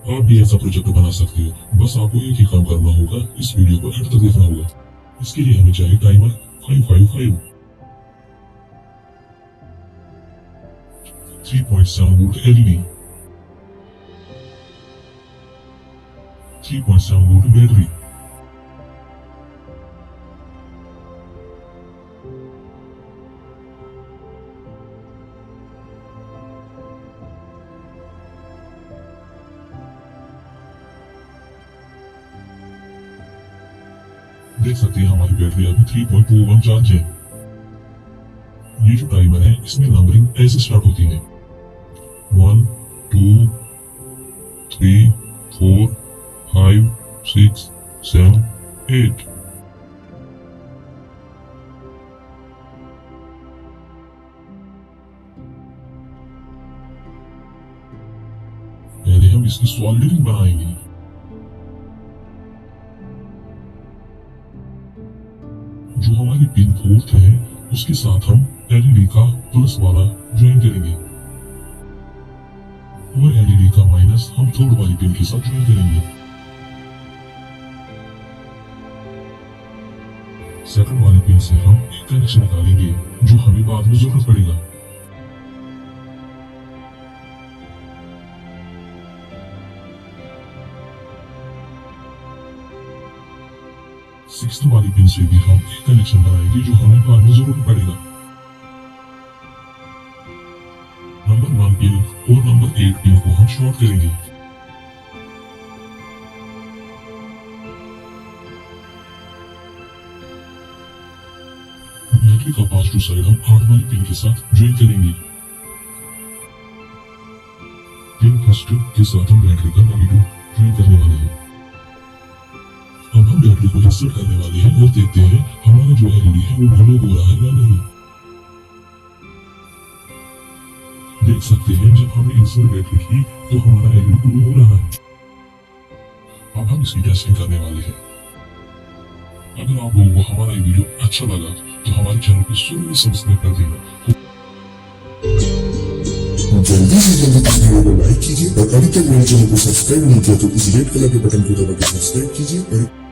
आप भी ऐसा प्रोजेक्ट बना सकते हो, बस आपको एक ही काम करना होगा, इस वीडियो को एंड तक देखना होगा। इसके लिए हमें चाहिए timer 555, 3.7 volt LED, 3.7 volt battery, देख सकते हैं हमारी बैटरी अभी 3.21 चार्ज है। ये जो टाइमर है इसमें नंबरिंग ऐसे स्टार्ट होती है 1 2 3 4 5 6 7 8। पहले हम इसकी सॉल्डरिंग बनाएंगे। जो हमारी पिन 4 है उसके साथ हम एलईडी का प्लस वाला ज्वाइन करेंगे और एलईडी का माइनस हम 3rd वाली पिन के साथ ज्वाइन करेंगे। 2nd वाली पिन से हम एक कनेक्शन निकालेंगे जो हमें बाद में जरूरत पड़ेगा। सिक्स्थ वाली पिन से भी हम एक कनेक्शन बनाएंगे जो हमें बाद में जरूरत पड़ेगा। नंबर 1 पिन और नंबर 8 पिन को हम शॉर्ट करेंगे। बैटरी का पॉजिटिव साइड हम 8 वाली पिन के साथ ज्वाइन करेंगे। पिन फर्स्ट के साथ हम बैटरी का नेगेटिव ज्वाइन करने वाले हैं। अब हम बैटरी को इंसर्ट करने वाले हैं और देखते हैं हमारा जो एलईडी है वो ग्लो हो रहा है या नहीं। देख सकते हैं जब हमने इंसर्ट बैटरी की तो हमारा एलईडी ग्लो हो रहा है। अब हम इसकी टेस्टिंग करने वाले हैं। अगर आप लोगों को हमारा ये वीडियो अच्छा लगा तो हमारे चैनल को जरूर सब्सक्राइब कर देना। जल्दी से जल्दी इस वीडियो को लाइक कीजिए और अभी तक मेरे चैनल को सब्सक्राइब नहीं किया तो इस रेड कलर के बटन को दबा के सब्सक्राइब कीजिए और